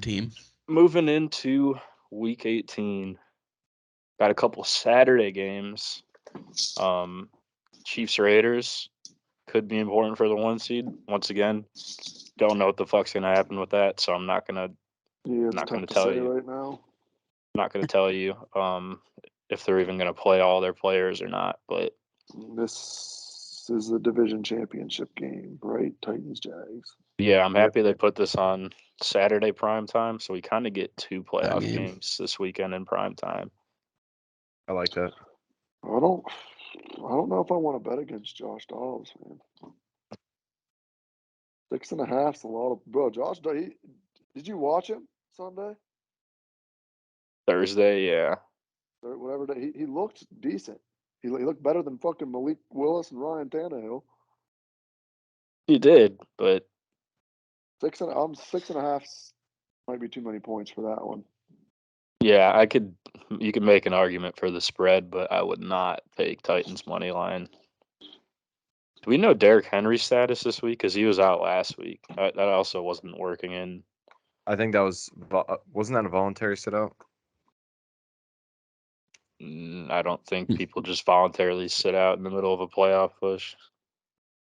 own team. Moving into Week 18, got a couple Saturday games. Chiefs Raiders could be important for the 1 seed. Once again, don't know what the fuck's gonna happen with that, so I'm not gonna tell you right now. not gonna tell you if they're even gonna play all their players or not. But This is the division championship game, right? Titans Jags. yeah, I'm happy they put this on Saturday prime time, so we kind of get 2 playoff game. games this weekend in prime time. I like that. I don't know if I want to bet against Josh Dobbs, man. 6.5's a lot of bro. Josh, did you watch him Sunday? Thursday, yeah. Or whatever day. He looked decent. He looked better than fucking Malik Willis and Ryan Tannehill. He did, but 6.5 might be too many points for that one. yeah, you could make an argument for the spread, but I would not take Titans money line. Do we know Derrick Henry's status this week? Because he was out last week. That also wasn't working in. I think that wasn't that a voluntary sit out? I don't think people just voluntarily sit out in the middle of a playoff push.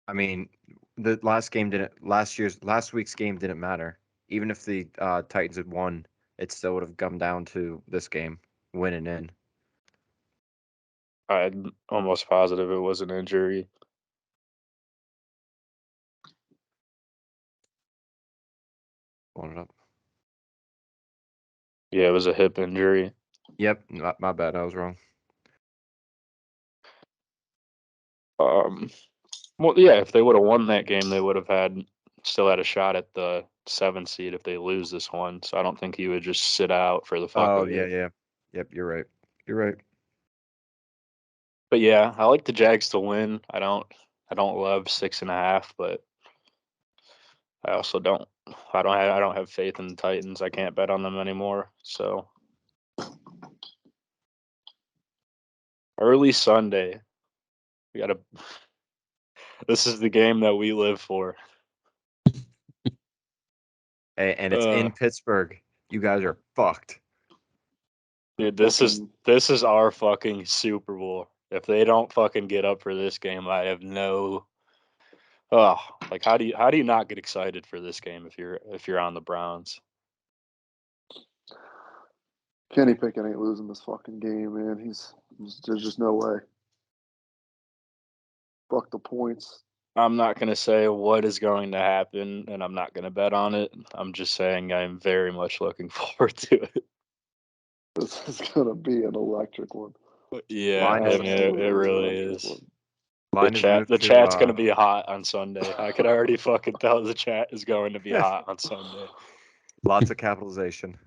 I mean, the last week's game didn't matter. Even if the Titans had won, it still would have come down to this game, winning in. I'm almost positive it was an injury. Pulling it up. Yeah, it was a hip injury. Yep, my bad. I was wrong. Well, yeah, if they would have won that game, they would have still had a shot at the 7 seed if they lose this one. So I don't think he would just sit out for the fuck of it. Yeah. Yep, you're right. But yeah, I like the Jags to win. I don't love 6.5, but I also don't have faith in the Titans. I can't bet on them anymore. So early Sunday, this is the game that we live for. And it's in Pittsburgh. You guys are fucked. Dude, this is our fucking Super Bowl. If they don't fucking get up for this game, I have no. Oh, like how do you not get excited for this game if you're on the Browns? Kenny Pickett ain't losing this fucking game, man. There's just no way. Fuck the points. I'm not gonna say what is going to happen, and I'm not gonna bet on it. I'm just saying I'm very much looking forward to it. This is gonna be an electric one. Yeah, I mean, it really is. The chat's gonna be hot on Sunday. I could already fucking tell the chat is going to be hot on Sunday. Lots of capitalization.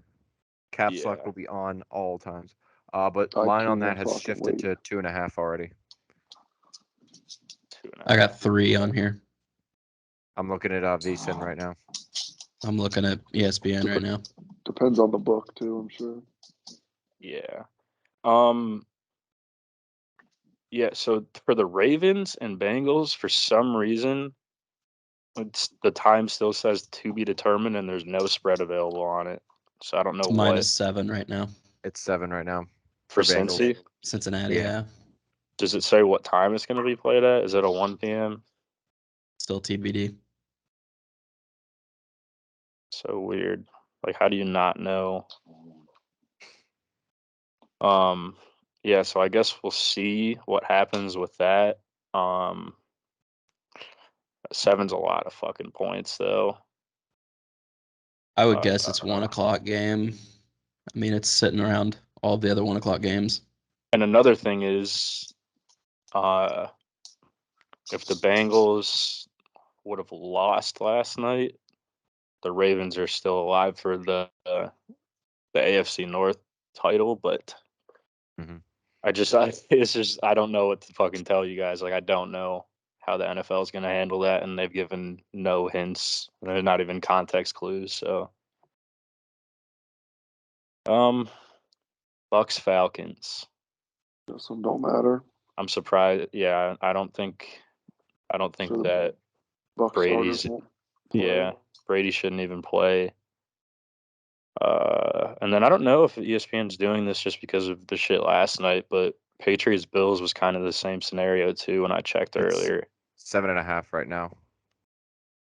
Caps lock will be on all times. But line on that has shifted to 2.5 already. 2.5. I got 3 on here. I'm looking at VSiN right now. I'm looking at ESPN right now. Depends on the book too, I'm sure. Yeah. Yeah, so for the Ravens and Bengals, for some reason, the time still says to be determined, and there's no spread available on it. So I don't know what. -7 right now. It's 7 right now. For Cincy? Cincinnati, yeah. Does it say what time it's going to be played at? Is it a 1 p.m.? Still TBD. So weird. Like, how do you not know? Yeah, so I guess we'll see what happens with that. 7's a lot of fucking points, though. I would guess it's 1 o'clock game. I mean, it's sitting around all the other 1 o'clock games. And another thing is, if the Bengals would have lost last night, the Ravens are still alive for the AFC North title, but I don't know what to fucking tell you guys. Like, I don't know how the NFL is going to handle that, and they've given no hints. They're not even context clues. So, Bucks Falcons. This one don't matter. I'm surprised. Yeah, I don't think that Bucks Brady's. Yeah, Brady shouldn't even play. And then I don't know if ESPN's doing this just because of the shit last night, but Patriots Bills was kind of the same scenario too when I checked It's earlier. 7.5 right now.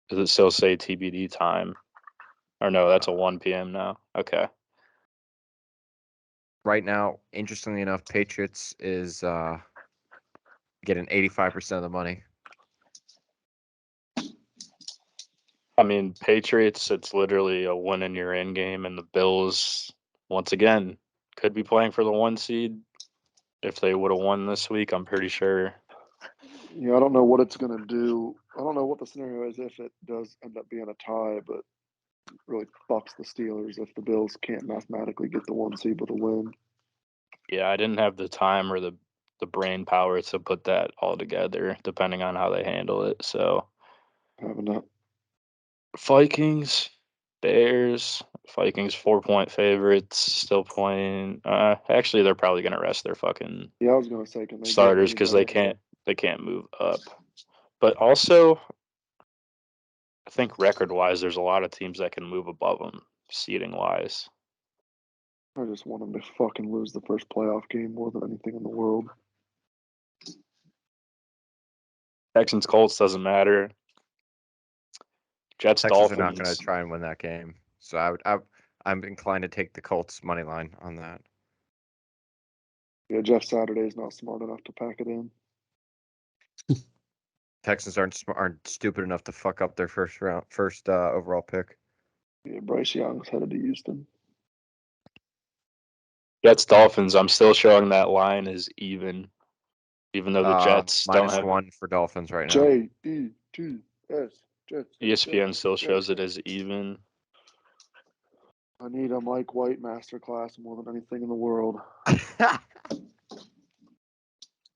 Does it still say TBD time? Or no, that's a 1 p.m. now. Okay. Right now, interestingly enough, Patriots is getting 85% of the money. I mean, Patriots, it's literally a win in your end game, and the Bills, once again, could be playing for the 1 seed. If they would have won this week, I'm pretty sure. Yeah, I don't know what it's going to do. I don't know what the scenario is if it does end up being a tie, but it really fucks the Steelers if the Bills can't mathematically get the 1 seed with a win. Yeah, I didn't have the time or the brain power to put that all together, depending on how they handle it. So, Having that. Vikings, Bears, Vikings 4-point favorites, still playing. Actually, they're probably going to rest their fucking Yeah, I was going to say, can they starters get because anybody? they can't move up. But also, I think record wise, there's a lot of teams that can move above them, seeding wise. I just want them to fucking lose the first playoff game more than anything in the world. Texans Colts doesn't matter. Jets Texans are not going to Dolphins. try and win that game, so I'm inclined to take the Colts money line on that. Yeah, Jeff Saturday's not smart enough to pack it in. Texans aren't stupid enough to fuck up their first overall pick. Yeah, Bryce Young's headed to Houston. Jets Dolphins. I'm still showing that line is even though the Jets don't have -1 for Dolphins right now. J-E-T-S. Jets. ESPN still Jets. shows it as even. I need a Mike White masterclass more than anything in the world.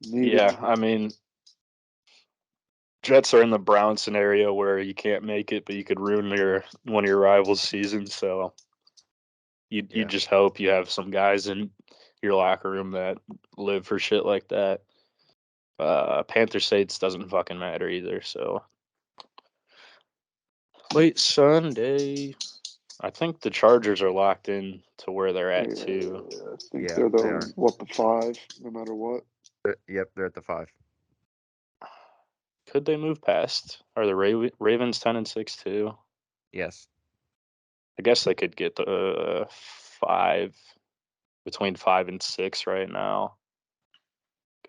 Yeah, I mean, Jets are in the Brown scenario where you can't make it, but you could ruin one of your rivals' season. So you just hope you have some guys in your locker room that live for shit like that. Panther States doesn't fucking matter either. So late Sunday, I think the Chargers are locked in to where they're at too. I think Yeah, they're they are. the 5, no matter what. Yep, they're at the 5. Could they move past? Are the Ravens 10-6 too? Yes. I guess they could get the 5, between 5 and 6 right now.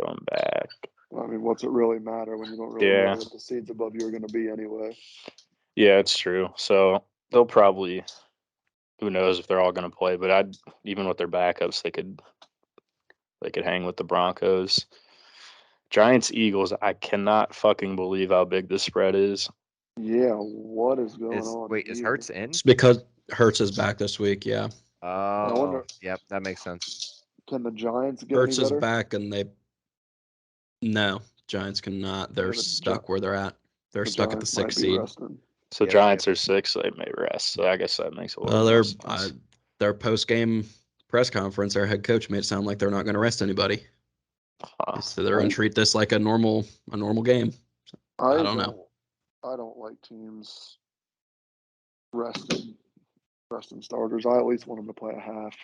Going back. I mean, what's it really matter when you don't really know Yeah. what the seeds above you are going to be anyway? Yeah, it's true. So they'll probably, who knows if they're all going to play, but even with their backups, they could hang with the Broncos. Giants Eagles, I cannot fucking believe how big this spread is. Yeah, what is going on? Is here? Hurts in? It's because Hurts is back this week. Yeah, I wonder, Yep, that makes sense. can the Giants get Hurts any is better? back, and no, Giants cannot. They're Yeah, stuck where they're at. They're the stuck at the Giants might 6th be seed. resting. So Yep, Giants are 6, so they may rest. So I guess that makes a little Well, more sense. their post game press conference, their head coach made it sound like they're not going to rest anybody. So they're going to treat this like a normal game. I don't know. I don't like teams resting starters. I at least want them to play a half.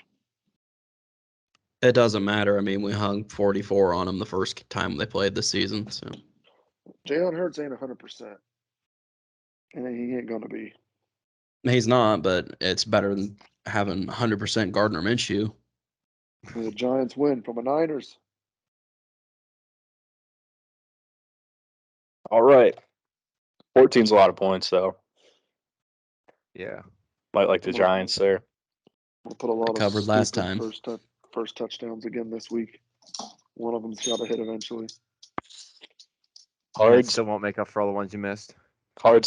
It doesn't matter. I mean, we hung 44 on them the first time they played this season. So Jalen Hurts ain't 100%, and he ain't gonna be. he's not, but it's better than having 100% Gardner Minshew. The Giants win from the Niners. All right. 14's a lot of points, though. Yeah. Might like the Giants there. We'll put a lot of Covered last stupid time. first touchdowns again this week. One of them's got to hit eventually. And it Cards, still won't make up for all the ones you missed.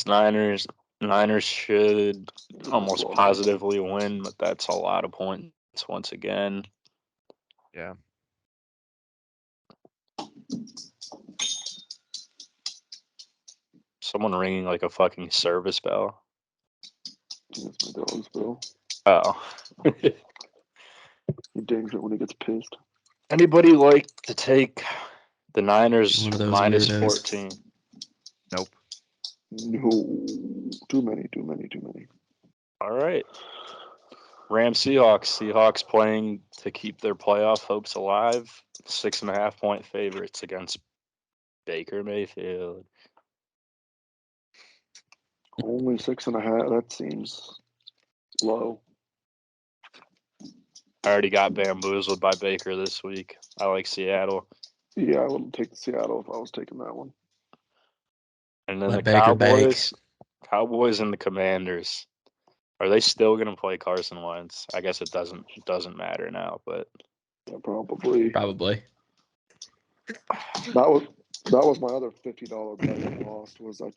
Niners. Niners should almost positively win, but that's a lot of points once again. Yeah. Someone ringing like a fucking service bell. That's my dog's bill. Oh. He dings it when he gets pissed. Anybody like to take the Niners One of those minus weirdos. 14? Nope. No. Too many. All right. Rams Seahawks. Seahawks playing to keep their playoff hopes alive. 6.5-point favorites against Baker Mayfield. Only 6.5. That seems low. I already got bamboozled by Baker this week. I like Seattle. Yeah, I wouldn't take the Seattle if I was taking that one. And then Let the Baker Cowboys and the Commanders. Are they still going to play Carson Wentz? I guess it doesn't matter now, but Yeah, probably. That was my other $50 bet I lost. Was I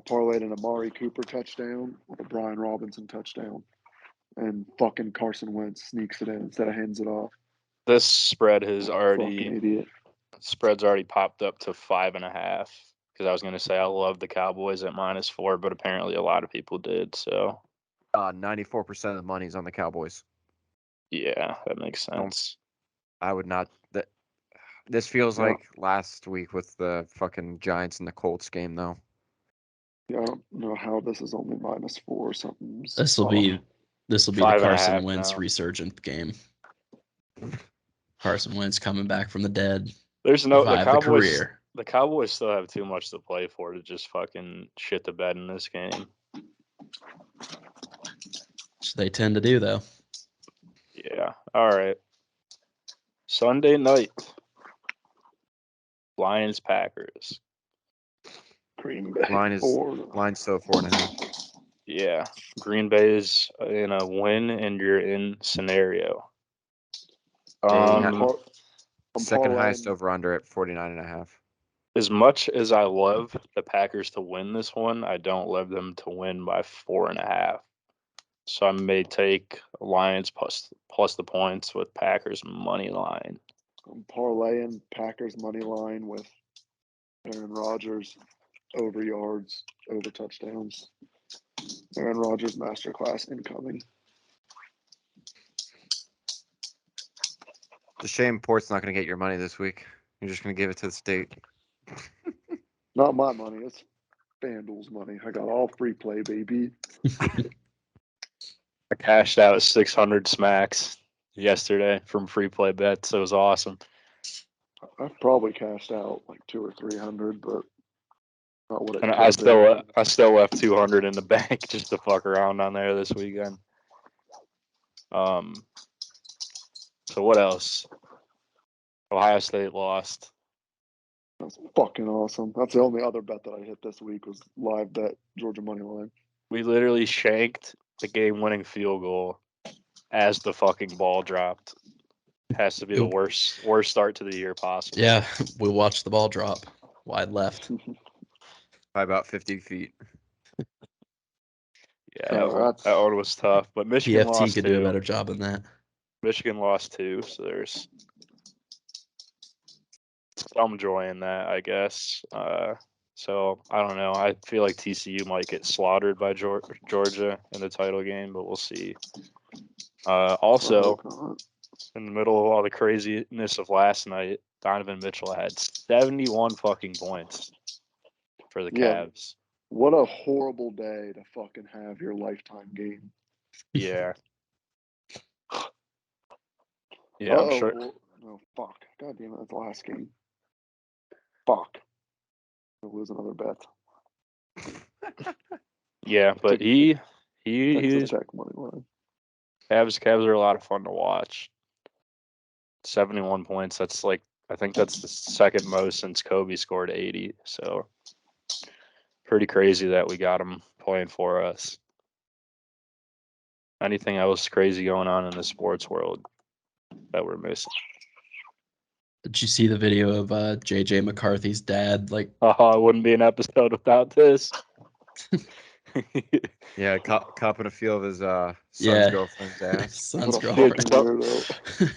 parlayed an Amari Cooper touchdown with a Brian Robinson touchdown, and fucking Carson Wentz sneaks it in instead of hands it off. this spread has Fucking idiot. Spread's already popped up to 5.5. Because I was going to say I love the Cowboys at -4, but apparently a lot of people did. So 94% of the money's on the Cowboys. yeah, that makes sense. I would not. This feels like last week with the fucking Giants and the Colts game, though. Yeah, I don't know how this is only -4 or something. This will be the 5.5 Carson Wentz now. resurgent game. Carson Wentz coming back from the dead. There's no the Revive the Cowboys. career. The Cowboys still have too much to play for to just fucking shit the bed in this game. Which they tend to do, though. Yeah. All right. Sunday night. Lions Packers. Green Bay. Line's still 4.5. Yeah. Green Bay is in a win and you're in scenario. Second highest over under at 49.5. As much as I love the Packers to win this one, I don't love them to win by 4.5. So I may take Lions plus the points with Packers money line. I'm parlaying Packers money line with Aaron Rodgers over yards, over touchdowns. Aaron Rodgers masterclass incoming. It's a shame Port's not going to get your money this week. You're just going to give it to the state. Not my money. It's FanDuel's money. I got all free play, baby. I cashed out 600 smacks yesterday from free play bets. It was awesome. I've probably cashed out like 200 or 300, but not what it And could I still left 200 in the bank just to fuck around on there this weekend. So what else? Ohio State lost. That's fucking awesome. That's the only other bet that I hit this week was live bet Georgia money line. We literally shanked the game-winning field goal as the fucking ball dropped. Has to be the worst start to the year possible. Yeah, we watched the ball drop wide left. By about 50 feet. Yeah, that one was tough. But Michigan PFT lost could do a better job than that. Michigan lost 2, so there's some joy in that, I guess. So I don't know. I feel like TCU might get slaughtered by Georgia in the title game, but we'll see. Also, in the middle of all the craziness of last night, Donovan Mitchell had 71 fucking points for the Cavs. What a horrible day to fucking have your lifetime game. Yeah. Yeah, I'm sure. No, fuck. God damn it, that's the last game. Fuck. I'll lose another bet. Yeah, but he's check money line. Cavs are a lot of fun to watch. 71 points. That's like, I think that's the second most since Kobe scored 80. So pretty crazy that we got him playing for us. Anything else crazy going on in the sports world that we're missing? Did you see the video of JJ McCarthy's dad? Like, it wouldn't be an episode without this. Yeah, copping a feel of his son's girlfriend's ass. Son's girlfriend.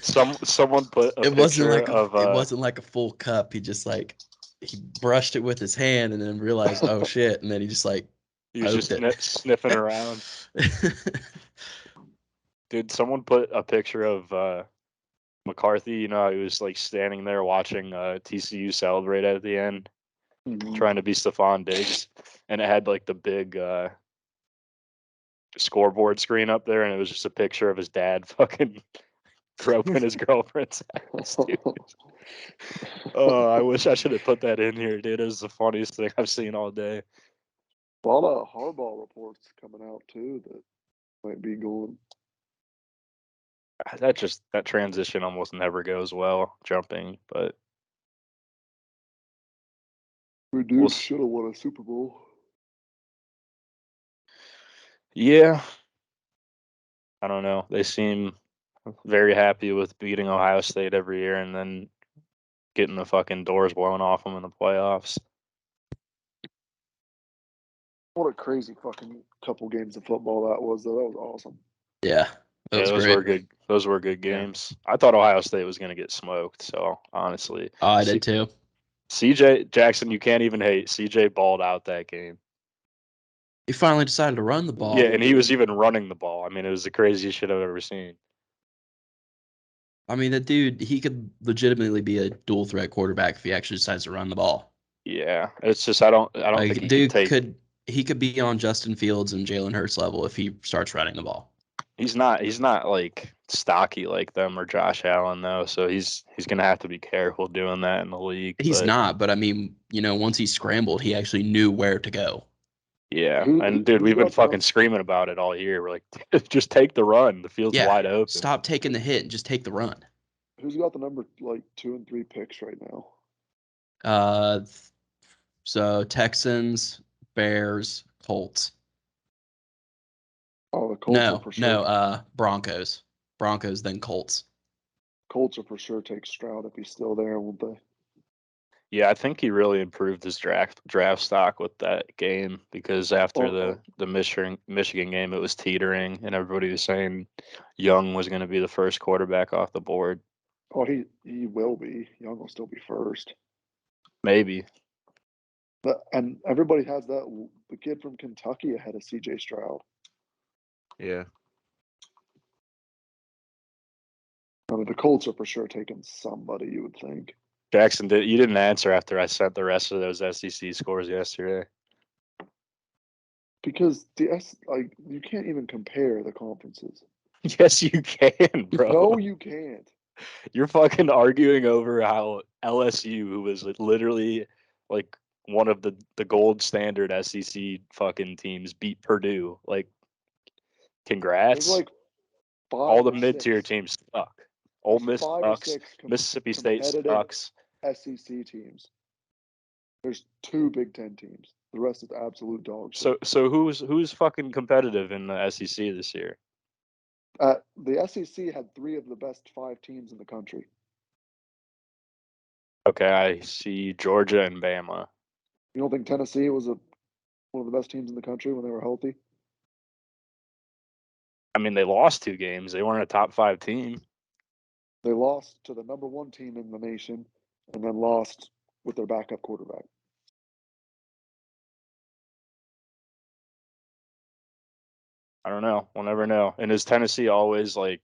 Someone put a picture of. It wasn't like a full cup. He just like he brushed it with his hand and then realized, oh shit, and then he just like he was just sniffing around. Dude, someone put a picture of McCarthy. You know, he was like standing there watching TCU celebrate at the end, trying to be Stephon Diggs, and it had like the big scoreboard screen up there, and it was just a picture of his dad fucking groping his girlfriend's ass, dude. Oh, I wish I should have put that in here, dude. It was the funniest thing I've seen all day. A lot of Harbaugh reports coming out too that might be going. That transition almost never goes well, jumping, but We dude should have won a Super Bowl. Yeah. I don't know. They seem very happy with beating Ohio State every year and then getting the fucking doors blown off them in the playoffs. What a crazy fucking couple games of football that was, though. That was awesome. Yeah. Those were good. Those were good games. Yeah. I thought Ohio State was going to get smoked. So honestly, I did too. CJ Jackson, you can't even hate. CJ balled out that game. He finally decided to run the ball. Yeah, and he was even running the ball. I mean, it was the craziest shit I've ever seen. I mean, that dude, he could legitimately be a dual threat quarterback if he actually decides to run the ball. Yeah, it's just I don't think he could be on Justin Fields and Jalen Hurts level if he starts running the ball. He's not like stocky like them or Josh Allen though, so he's gonna have to be careful doing that in the league. He's not, but I mean, once he scrambled, he actually knew where to go. Yeah, and dude, we've been fucking screaming about it all year. We're like, just take the run. The field's wide open. Stop taking the hit and just take the run. Who's got the number 2 and 3 picks right now? So Texans, Bears, Colts. Oh, the Colts are for sure. No, Broncos. Broncos, then Colts. Colts are for sure take Stroud if he's still there, won't they? Yeah, I think he really improved his draft stock with that game because after the Michigan game, it was teetering, and everybody was saying Young was going to be the first quarterback off the board. Oh, he will be. Young will still be first. Maybe. And everybody has the kid from Kentucky ahead of C.J. Stroud. Yeah. I mean, the Colts are for sure taking somebody, you would think. Jackson, you didn't answer after I sent the rest of those SEC scores yesterday. Because you can't even compare the conferences. Yes, you can, bro. No, you can't. You're fucking arguing over how LSU, who was literally like one of the gold standard SEC fucking teams, beat Purdue. Like, congrats. There's like all the mid-tier teams suck. Ole Miss sucks. Mississippi State sucks. SEC teams. There's 2 Big Ten teams. The rest is absolute dog shit. So who's fucking competitive in the SEC this year? The SEC had 3 of the best 5 teams in the country. Okay, I see Georgia and Bama. You don't think Tennessee was one of the best teams in the country when they were healthy? I mean, they lost 2 games. They weren't a top 5 team. They lost to the number 1 team in the nation and then lost with their backup quarterback. I don't know. We'll never know. And is Tennessee always like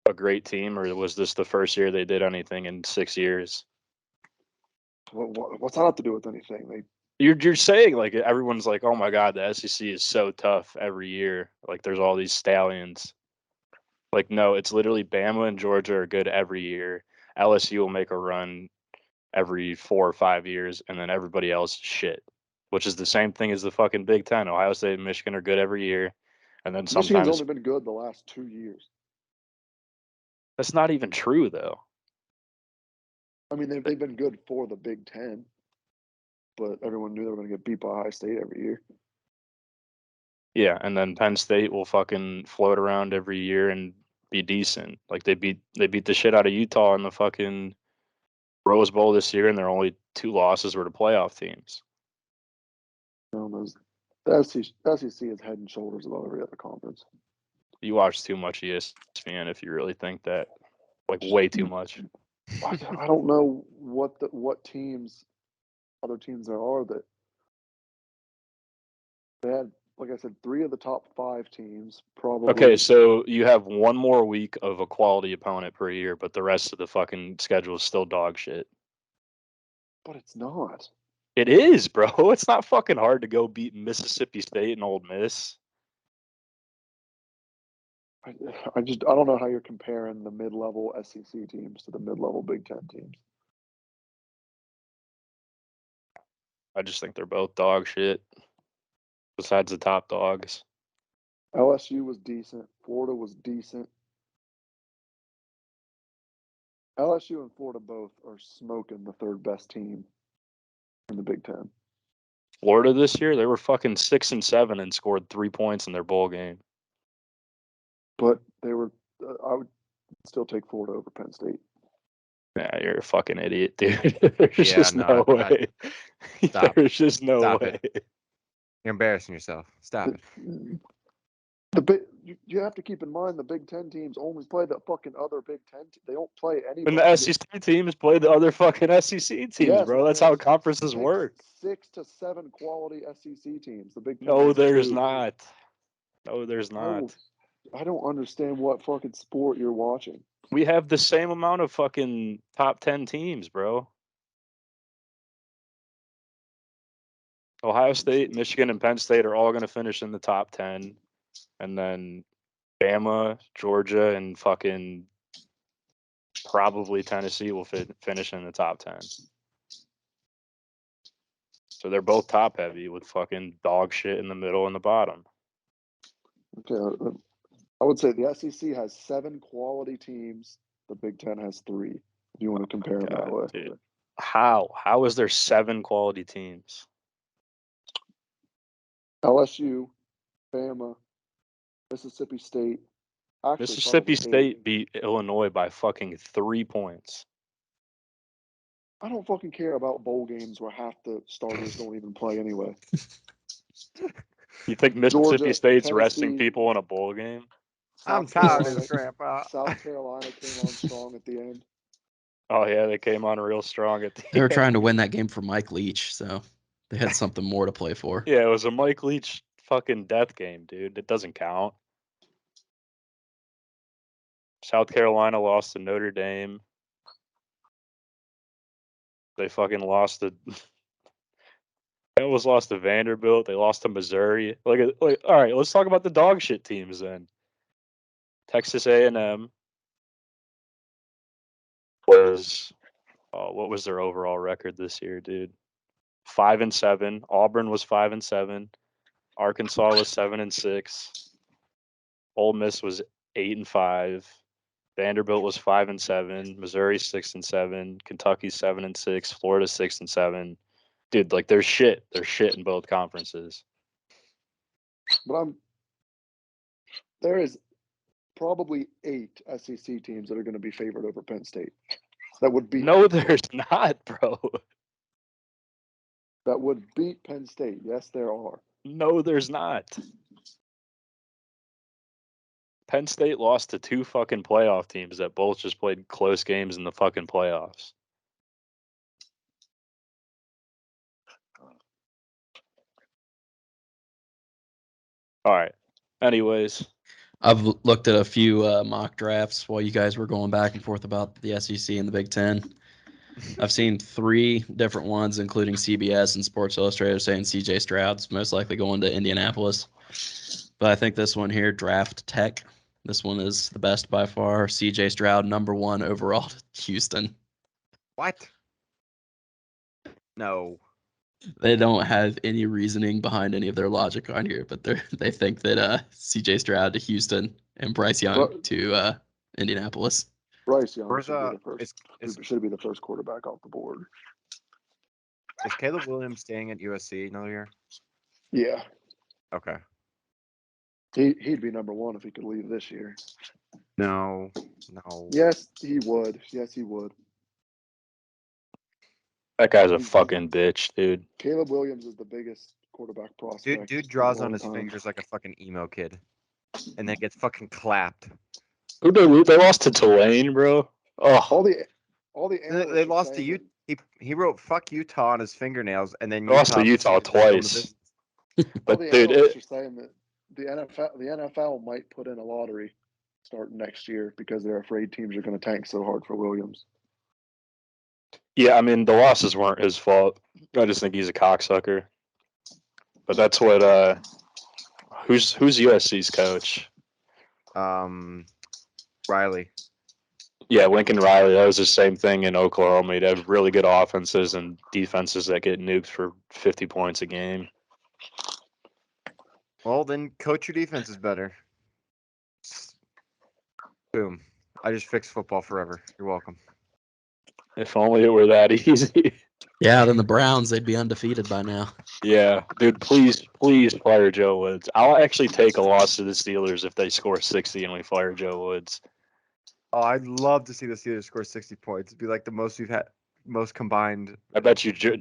a great team, or was this the first year they did anything in 6 years? What's that have to do with anything? You're saying like everyone's like, oh my god, the SEC is so tough every year. Like there's all these stallions. Like no, it's literally Bama and Georgia are good every year. LSU will make a run every 4 or 5 years, and then everybody else shit. Which is the same thing as the fucking Big Ten. Ohio State and Michigan are good every year, and then sometimes Michigan's only been good the last 2 years. That's not even true though. I mean, they've been good for the Big Ten, but everyone knew they were going to get beat by Ohio State every year. Yeah, and then Penn State will fucking float around every year and be decent. Like they beat the shit out of Utah in the fucking Rose Bowl this year, and their only 2 losses were to playoff teams. The SEC is head and shoulders above every other conference. You watch too much ESPN if you really think that, like way too much. I don't know what other teams there are that they had, like I said, 3 of the top 5 teams probably. Okay, so you have 1 more week of a quality opponent per year, but the rest of the fucking schedule is still dog shit. But it's not. It is, bro. It's not fucking hard to go beat Mississippi State and Ole Miss. I don't know how you're comparing the mid-level SEC teams to the mid-level Big Ten teams. I just think they're both dog shit. Besides the top dogs. LSU was decent. Florida was decent. LSU and Florida both are smoking the third best team in the Big Ten. Florida this year, they were fucking 6-7 and scored 3 points in their bowl game. But they were. I would still take Florida over Penn State. Yeah, you're a fucking idiot, dude. There's just no way. There's just no way. You're embarrassing yourself. Stop it. You have to keep in mind the Big Ten teams only play the fucking other Big Ten. They don't play anybody. And the SEC teams play the other fucking SEC teams, bro. That's how conferences work. 6 to 7 quality SEC teams. The Big Ten. No, there's not. No, there's not. I don't understand what fucking sport you're watching. We have the same amount of fucking top 10 teams, bro. Ohio State, Michigan, and Penn State are all going to finish in the top 10. And then Bama, Georgia, and fucking probably Tennessee will finish in the top 10. So they're both top heavy with fucking dog shit in the middle and the bottom. Okay, I would say the SEC has 7 quality teams. The Big Ten has 3. If you want to compare them that way. Dude. How is there 7 quality teams? LSU, Bama, Mississippi State. Actually, Mississippi State beat Illinois by fucking 3 points. I don't fucking care about bowl games where half the starters don't even play anyway. You think Mississippi Georgia, State's Tennessee, resting people in a bowl game? I'm tired of this, Grandpa. South Carolina came on strong at the end. Oh, yeah, they came on real strong at the end. They were trying to win that game for Mike Leach, so they had something more to play for. Yeah, it was a Mike Leach fucking death game, dude. It doesn't count. South Carolina lost to Notre Dame. They fucking lost to... They almost lost to Vanderbilt. They lost to Missouri. Like, all right, let's talk about the dog shit teams then. Texas A&M was... what was their overall record this year, dude? 5-7. Auburn was 5-7. Arkansas was 7-6. Ole Miss was 8-5. Vanderbilt was 5-7. Missouri 6-7. Kentucky 7-6. Florida 6-7. Dude, like there's shit. There's shit in both conferences. But there is probably 8 SEC teams that are going to be favored over Penn State. That would be no, there's not, bro. That would beat Penn State. Yes, there are. No, there's not. Penn State lost to 2 fucking playoff teams that both just played close games in the fucking playoffs. All right. Anyways. I've looked at a few mock drafts while you guys were going back and forth about the SEC and the Big Ten. I've seen 3 different ones, including CBS and Sports Illustrated, saying C.J. Stroud's most likely going to Indianapolis. But I think this one here, Draft Tech, this one is the best by far. C.J. Stroud, #1 overall to Houston. What? No. They don't have any reasoning behind any of their logic on here, but they think that C.J. Stroud to Houston and Bryce Young to Indianapolis. Bryce Young should be the first quarterback off the board. Is Caleb Williams staying at USC another year? Yeah. Okay. He'd be #1 if he could leave this year. No. Yes, he would. Yes, he would. That guy's a fucking bitch, dude. Caleb Williams is the biggest quarterback prospect. Dude draws on his fingers like a fucking emo kid, and then gets fucking clapped. Who they lost to Tulane, bro? Oh, all the they lost to Utah. He wrote "fuck Utah" on his fingernails, and then lost to Utah twice. But dude, are saying that the NFL might put in a lottery starting next year because they're afraid teams are going to tank so hard for Williams. Yeah, I mean the losses weren't his fault. I just think he's a cocksucker. But that's what. Who's USC's coach? Riley. Yeah, Lincoln Riley. That was the same thing in Oklahoma. He'd have really good offenses and defenses that get nuked for 50 points a game. Well, then coach your defenses better. Boom. I just fixed football forever. You're welcome. If only it were that easy. Yeah, then the Browns, they'd be undefeated by now. Yeah, dude, please fire Joe Woods. I'll actually take a loss to the Steelers if they score 60 and we fire Joe Woods. Oh, I'd love to see the Steelers score 60 points. It'd be like the most we've had, most combined. I bet you I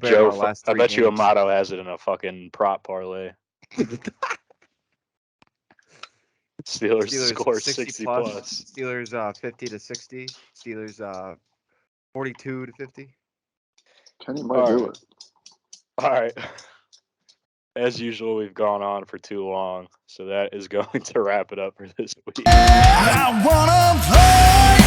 bet you Amato has it in a fucking prop parlay. Steelers score 60 plus. Steelers 50 to 60. Steelers 42 to 50. Kenny might do it. All right. As usual, we've gone on for too long, so that is going to wrap it up for this week. I wanna play